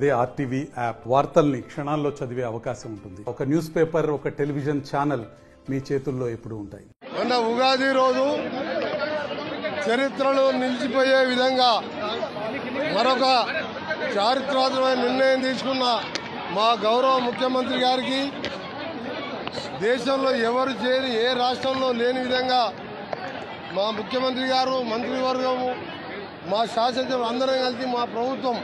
అదే RTV app వార్తల్ని క్షణాల్లో చదివే అవకాశం ఉంటుంది. ఒక న్యూస్ పేపర్, ఒక టెలివిజన్ ఛానల్ మీ చేతుల్లో ఎప్పుడూ ఉంటాయి. మొన్న ఉగాది రోజు చరిత్రలో నిలిచిపోయే విధంగా మరొక చారిత్రాత్మకమైన నిర్ణయం తీసుకున్న మా గౌరవ ముఖ్యమంత్రి గారికి దేశంలో ఎవరు చేయని ఏ రాష్ట్రంలో లేని విధంగా మా ముఖ్యమంత్రి గారు, మంత్రివర్గము, మా శాసనసభ్యులు అందరం కలిసి మా ప్రభుత్వం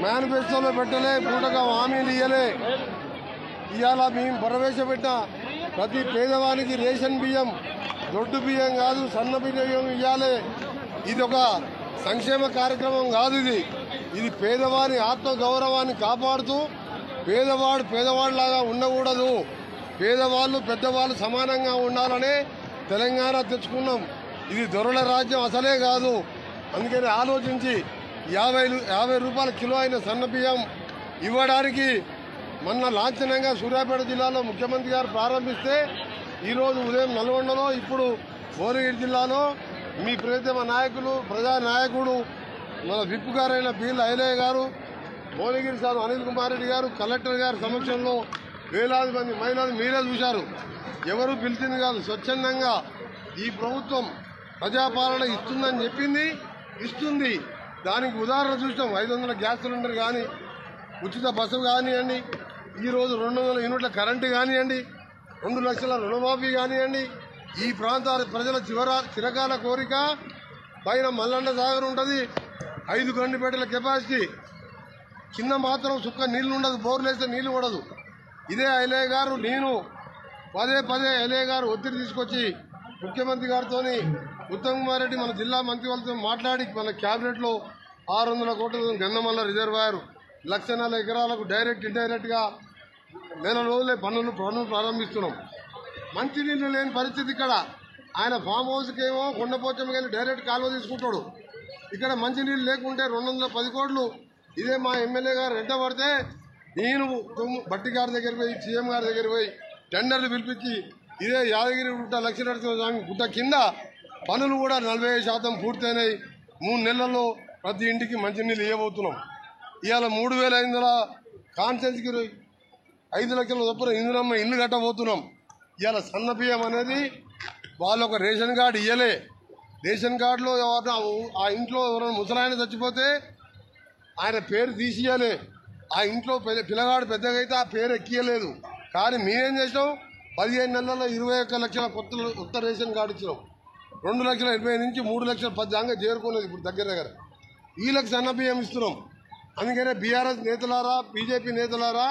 మేనిఫెస్టోలో పెట్టలే, పూటగా హామీలు ఇయ్యలే. ఇవాళ మేము ప్రవేశపెట్టిన ప్రతి పేదవానికి రేషన్ బియ్యం, దొడ్డు బియ్యం కాదు, సన్న బియ్యం ఇవ్వాలి. ఇది ఒక సంక్షేమ కార్యక్రమం కాదు. ఇది పేదవాని ఆత్మగౌరవాన్ని కాపాడుతూ పేదవాడు పేదవాడిలాగా ఉండకూడదు, పేదవాళ్ళు పెద్దవాళ్ళు సమానంగా ఉండాలనే తెలంగాణ తెచ్చుకున్నాం. ఇది దొరల రాజ్యం అసలే కాదు. అందుకని ఆలోచించి 50 రూపాయల కిలో అయిన సన్న బియ్యం ఇవ్వడానికి మొన్న లాంఛనంగా సూర్యాపేట జిల్లాలో ముఖ్యమంత్రి గారు ప్రారంభిస్తే ఈరోజు ఉదయం నల్గొండలో, ఇప్పుడు భువనగిరి జిల్లాలో మీ ప్రియతమ నాయకులు, ప్రజానాయకుడు, మన విప్ గారైన బీల్ ఐలయ్య గారు, భువనగిరి సార్ అనిల్ కుమార్ రెడ్డి గారు, కలెక్టర్ గారి సమక్షంలో వేలాది మంది మహిళలు మీరే చూశారు. ఎవరు పిలిచింది కాదు, స్వచ్ఛందంగా ఈ ప్రభుత్వం ప్రజాపాలన ఇస్తుందని చెప్పింది, ఇస్తుంది. దానికి ఉదాహరణ చూసినాం. 500 గ్యాస్ సిలిండర్ కానీ, ఉచిత బస్సు కానివ్వండి, ఈరోజు 200 యూనిట్ల కరెంటు కానివ్వండి, 2 లక్షల రుణమాఫీ కానివ్వండి. ఈ ప్రాంతాల ప్రజల చిరకాల కోరిక. పైన మల్లన్న సాగర్ ఉంటుంది, 5 గండిపేటల కెపాసిటీ, కింద మాత్రం సుక్క నీళ్లు ఉండదు, బోర్లు వేస్తే నీళ్లు పడదు. ఇదే ఐలయ్య గారు, నేను పదే ఐలయ్య గారు ఒత్తిడి తీసుకొచ్చి ముఖ్యమంత్రి గారితో, ఉత్తమ్ కుమార్ రెడ్డి మన జిల్లా మంత్రి వాళ్ళతో మాట్లాడి మన క్యాబినెట్లో 600 కోట్ల గన్నమల్ల రిజర్వాయర్ 1,04,000 ఎకరాలకు డైరెక్ట్ ఇండైరెక్ట్గా నెల రోజులే పనులు ప్రారంభిస్తున్నాం. మంచినీళ్ళు లేని పరిస్థితి ఇక్కడ. ఆయన ఫామ్ హౌస్కి ఏమో కొండపోచమ్మకి వెళ్ళి డైరెక్ట్ కాలువ తీసుకుంటాడు. ఇక్కడ మంచినీళ్ళు లేకుంటే 210 కోట్లు ఇదే మా ఎమ్మెల్యే గారు వెంట పడితే నేను బట్టి గారి దగ్గర పోయి, సీఎం గారి దగ్గర పోయి టెండర్లు పిలిపించి ఇదే యాదగిరి గుట్ట, లక్ష్మీనరసింహ స్వామి గుట్ట కింద పనులు కూడా 40% పూర్తయినాయి. 3 నెలల్లో ప్రతి ఇంటికి మంచినీళ్ళు ఇవ్వబోతున్నాం. ఇవాళ 3,500 కాన్సెన్స్కి 5 లక్షల చొప్పున ఇందులమ్మ ఇల్లు కట్టబోతున్నాం. ఇవాళ సన్న బియ్యం అనేది వాళ్ళు ఒక రేషన్ కార్డు ఇవ్వలే. రేషన్ కార్డులో ఆ ఇంట్లో ఎవరైనా ముసలాయన చచ్చిపోతే ఆయన పేరు తీసియలే. ఆ ఇంట్లో పిల్లగాడు పెద్దగా అయితే ఆ పేరు ఎక్కియలేదు. కానీ మేమేం చేసినాం, 15 నెలల్లో 21 లక్షల కొత్త రేషన్ కార్డు ఇచ్చినాం. 2,80,000 నుంచి 3,10,000 దాకా చేరుకున్నది ఇప్పుడు దగ్గర. వీళ్ళకి సన్న బియ్యం ఇస్తున్నాం. అందుకనే బీఆర్ఎస్ నేతలారా, బీజేపీ నేతలారా,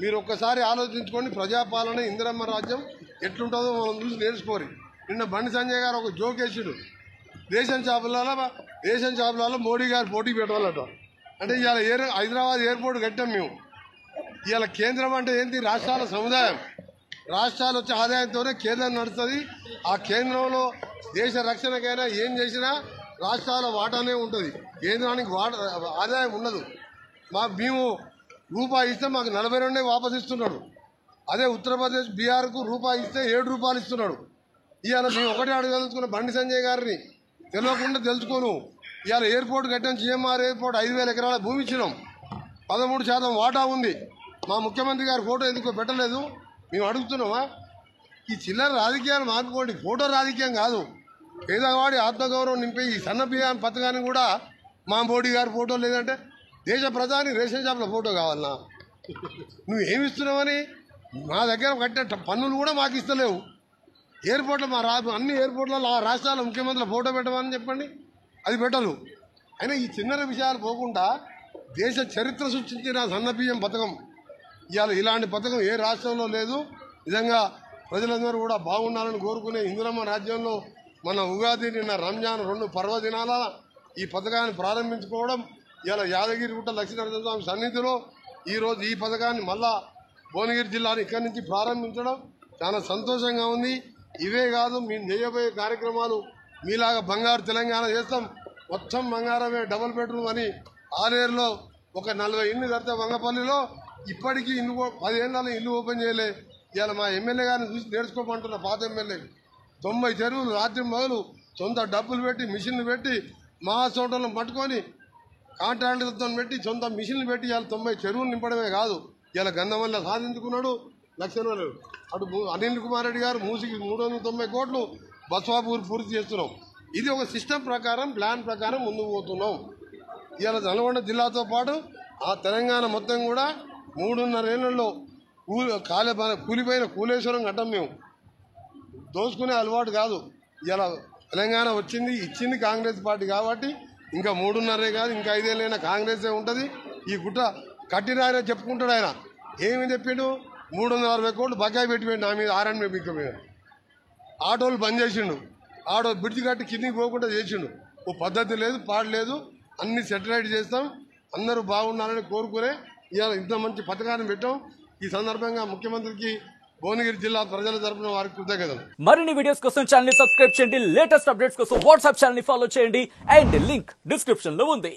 మీరు ఒక్కసారి ఆలోచించుకోండి. ప్రజాపాలన, ఇందిరమ్మ రాజ్యం ఎట్లుంటుందో మనం చూసి నేర్చుకోరు. నిన్న బండి సంజయ్ గారు ఒక జోకేసుడు, రేషన్ షాపులలో మోడీ గారు పోటీ పెట్టాలట. అంటే ఇవాళ హైదరాబాద్ ఎయిర్పోర్ట్ కట్టాం మేము. ఇవాళ కేంద్రం అంటే ఏంటి? రాష్ట్రాల సముదాయం. రాష్ట్రాలు వచ్చే ఆదాయంతోనే కేంద్రం నడుస్తుంది. ఆ కేంద్రంలో దేశ రక్షణకైనా ఏం చేసినా రాష్ట్రాల వాటానే ఉంటుంది, కేంద్రానికి ఆదాయం ఉండదు. మేము రూపాయి ఇస్తే మాకు 42 వాపసు ఇస్తున్నాడు. అదే ఉత్తరప్రదేశ్, బీహార్కు రూపాయి ఇస్తే 7 రూపాయలు ఇస్తున్నాడు. ఇవాళ మేము ఒకటే అడగదలుచుకున్న బండి సంజయ్ గారిని, తెలియకుండా తెలుసుకోను. ఇవాళ ఎయిర్పోర్ట్ కట్టాం, జిఎంఆర్ ఎయిర్పోర్ట్ 5,000 ఎకరాల భూమి ఇచ్చినాం, 13% వాటా ఉంది. మా ముఖ్యమంత్రి గారి ఫోటో ఎందుకో పెట్టలేదు. మేము అడుగుతున్నామా? ఈ చిల్లర రాజకీయాలు మానుకోండి. ఫోటో రాజకీయం కాదు. పేదవాడి ఆత్మగౌరవం నింపే ఈ సన్న బియ్యం పథకాన్ని కూడా మా మోడీ గారి ఫోటో లేదంటే దేశ ప్రధాని రేషన్ షాప్ల ఫోటో కావాలన్నా? నువ్వేమి ఇస్తున్నావని మా దగ్గర కట్టే పన్నులు కూడా మాకు ఇస్తలేవు. ఎయిర్పోర్ట్లో అన్ని ఎయిర్పోర్ట్లలో ఆ రాష్ట్రాల ముఖ్యమంత్రుల ఫోటో పెట్టమని చెప్పండి, అది పెట్టరు. అయినా ఈ చిన్నర విషయాలు పోకుండా దేశ చరిత్ర సృష్టించిన సన్న బియ్యం పథకం, ఇవాళ ఇలాంటి పథకం ఏ రాష్ట్రంలో లేదు. నిజంగా ప్రజలందరూ కూడా బాగుండాలని కోరుకునే ఇందిరమ్మ రాజ్యంలో మన ఉగాది, నిన్న రంజాన్ 2 పర్వదినాల ఈ పథకాన్ని ప్రారంభించుకోవడం, ఇవాళ యాదగిరి గుట్ట లక్ష్మీనరసింహ స్వామి సన్నిధిలో ఈరోజు ఈ పథకాన్ని మళ్ళా భువనగిరి జిల్లాను ఇక్కడి నుంచి ప్రారంభించడం చాలా సంతోషంగా ఉంది. ఇవే కాదు, మేము చేయబోయే కార్యక్రమాలు మీలాగా బంగారు తెలంగాణ చేస్తాం. మొత్తం బంగారమే, డబుల్ బెడ్రూమ్ అని ఆలేరులో ఒక 40 ఇల్లు కడితే వంగపల్లిలో ఇప్పటికీ 10 ఏళ్ళ ఇల్లు ఓపెన్ చేయలే. ఇవాళ మా ఎమ్మెల్యే గారిని చూసి నేర్చుకోమంటున్న పాత ఎమ్మెల్యే 90 చెరువులు రాత్రి మొదలు సొంత డబ్బులు పెట్టి, మిషన్లు పెట్టి, మహాసోటలను పట్టుకొని కాంట్రాక్టర్లతో పెట్టి సొంత మిషన్లు పెట్టి ఇవాళ 90 చెరువులు నింపడమే కాదు, ఇలా గంధమల్ల సాధించుకున్నాడు. లక్షణాలు అటు అనిల్ కుమార్ రెడ్డి గారు మూసికి 390 కోట్లు బస్వాపూర్ పూర్తి చేస్తున్నాం. ఇది ఒక సిస్టమ్ ప్రకారం, ప్లాన్ ప్రకారం ముందుకు పోతున్నాం. ఇవాళ నల్గొండ జిల్లాతో పాటు ఆ తెలంగాణ మొత్తం కూడా 3.5 ఏళ్లలో కూలిపోయిన కూలేశ్వరం గడ్డం మేము దోసుకునే అలవాటు కాదు. ఇలా తెలంగాణ వచ్చింది ఇచ్చింది కాంగ్రెస్ పార్టీ కాబట్టి ఇంకా 3.5 కాదు, ఇంకా 5 ఏళ్ళైనా కాంగ్రెసే ఉంటుంది. ఈ గుట్ట కట్టినాయన చెప్పుకుంటాడు. ఆయన ఏమి చెప్పిండు? 360 కోట్లు బకాయి పెట్టిపోయింది నా మీద, ఆర్ఎండ్బి బిక్క మీద. ఆటోలు బంద్ చేసిండు, ఆటో బ్రిడ్జ్ కట్టి కిందికి పోకుండా చేసిండు. ఓ పద్ధతి లేదు, పాడలేదు. అన్ని సెటిలైట్ చేస్తాం, అందరూ బాగున్నారని కోరుకునే ఇవాళ ఇంత మంచి పథకాన్ని పెట్టాం. ఈ సందర్భంగా ముఖ్యమంత్రికి భువనగిరి జిల్లా ప్రజల తరపున వారికి కృతజ్ఞతలు. మరిన్ని వీడియోస్ కోసం ఛానల్ ని సబ్స్క్రైబ్ చేయండి, లేటెస్ట్ అప్డేట్స్ కోసం వాట్సాప్ ఛానల్ ని ఫాలో చేయండి, అండ్ లింక్ డిస్క్రిప్షన్ లో ఉంది.